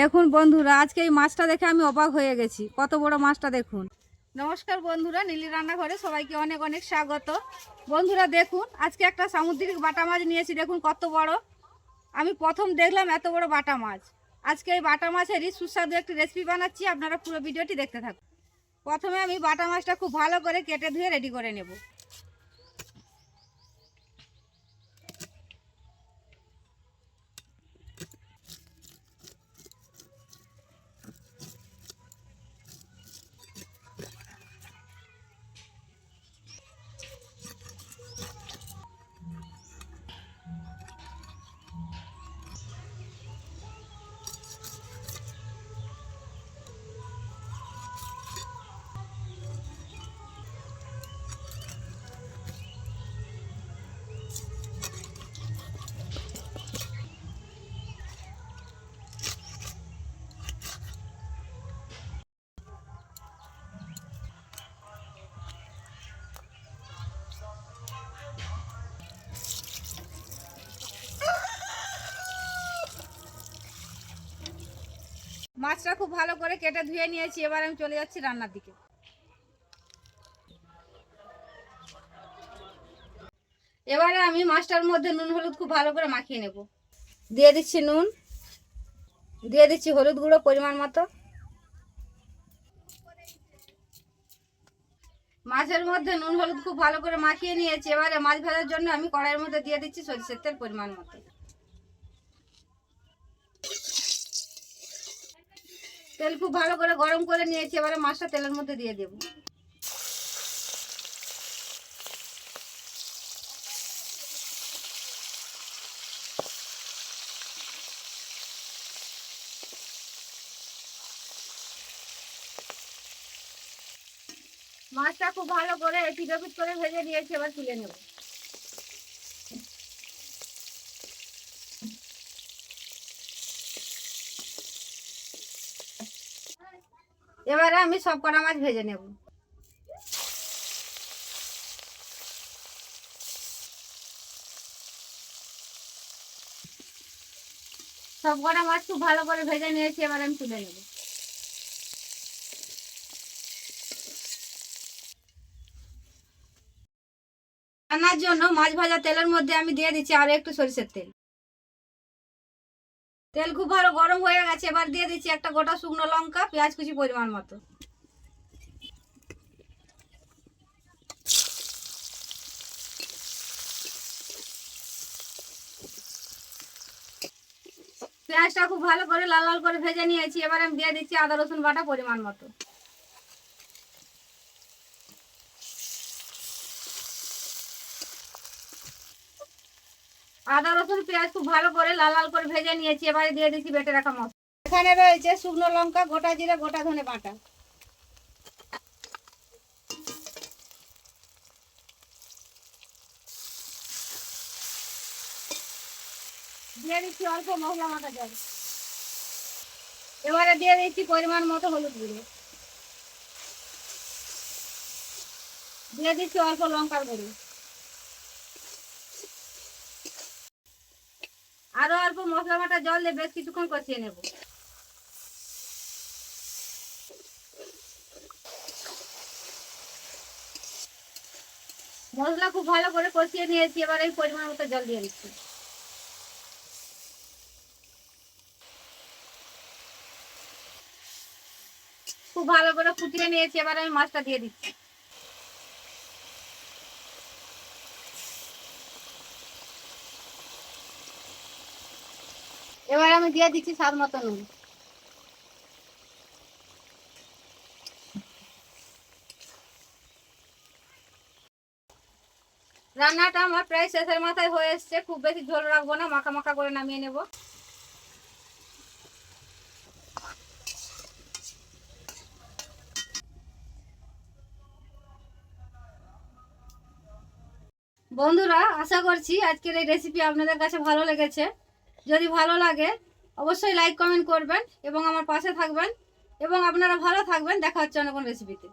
দেখুন বন্ধুরা, আজকে এই মাছটা দেখে আমি অবাক হয়ে গেছি। কত বড় মাছটা দেখুন। নমস্কার বন্ধুরা, নীলি রান্নাঘরে সবাইকে অনেক অনেক স্বাগত। বন্ধুরা দেখুন, আজকে একটা সামুদ্রিক বাটা মাছ নিয়েছি। দেখুন কত বড়। আমি প্রথম দেখলাম এত বড় বাটা মাছ। আজকে এই বাটা মাছেরই সুস্বাদু একটি রেসিপি বানাচ্ছি। আপনারা পুরো ভিডিওটি দেখতে থাকুন। প্রথমে আমি বাটা মাছটা খুব ভালো করে কেটে ধুয়ে রেডি করে নেব। মাছটা খুব ভালো করে কেটে ধুয়ে নিয়েছি। এবার আমি চলে যাচ্ছি রান্নার দিকে। এবারে আমি মাছটার মধ্যে নুন হলুদ খুব ভালো করে মাখিয়ে নেব। দিয়ে দিচ্ছি নুন, দিয়ে দিচ্ছি হলুদ গুঁড়ো পরিমাণ মতো। মাছের মধ্যে নুন হলুদ খুব ভালো করে মাখিয়ে নিয়েছি। এবারে মাছ ভাজার জন্য আমি কড়াইয়ের মধ্যে দিয়ে দিচ্ছি সরিষার তেল পরিমাণ মতো। তেল খুব ভালো করে গরম করে নিয়েছি। এবারে মাছটা তেলের মধ্যে দিয়ে দেব। মাছটা খুব ভালো করে এপিট ওপিট করে ভেজে নিয়েছি। এবার তুলে নেব। এবারে আমি সব কটা মাছ ভেজে নেব। সব কটা মাছ খুব ভালো করে ভেজে নিয়েছি। এবার আমি তুলে নেব। রান্নার জন্য মাছ ভাজা তেলের মধ্যে আমি দিয়ে দিচ্ছি আরো একটু সরিষার তেল। তেল খুব ভালো গরম হয়ে গেছে। এবার দিয়ে দিচ্ছি একটা গোটা শুকনো লঙ্কা, পেঁয়াজ কুচি পরিমাণ মতো। পেঁয়াজটা খুব ভালো করে লাল লাল করে ভেজে নিয়েছি। এবার আমি দিয়ে দিচ্ছি আদা রসুন বাটা পরিমাণ মতো। আদা রসুন পেঁয়াজ খুব ভালো করে লাল লাল করে ভেজে নিয়েছি। এবারে দিয়ে দিচ্ছি বেটে রাখা মশলা। এখানে রয়েছে শুকনো লঙ্কা, গোটা জিরে, গোটা ধনে বাটা। দিয়ে দিচ্ছি অল্প মশলা মাখা জল। এবারে দিয়ে দিচ্ছি পরিমাণ মতো হলুদ গুঁড়ো। দিয়ে দিচ্ছি অল্প লঙ্কার গুঁড়ো। আরো অল্প মশলা বাটা জল দিয়ে বেশ কিছুক্ষণ কষিয়ে নেব। মশলা খুব ভালো করে কষিয়ে নিয়েছি। এবার এই পরিমাণ মতো জল দিয়ে দিচ্ছি। খুব ভালো করে ফুটিয়ে নিয়েছি। এবার আমি মাছটা দিয়ে দিচ্ছি। এবার আমি দিয়ে দিচ্ছি স্বাদ মতো নুন। রান্নাটা আমার প্রায় শেষের মাথায় হয়ে এসছে। খুব বেশি ঝোল রাখবো না, মাখা মাখা করে নামিয়ে নেব। বন্ধুরা, আশা করছি আজকের এই রেসিপি আপনাদের কাছে ভালো লেগেছে। যদি ভালো লাগে অবশ্যই লাইক কমেন্ট করবেন এবং আমার পাশে থাকবেন। এবং আপনারা ভালো থাকবেন। দেখা হচ্ছে অন্য কোনো রেসিপিতে।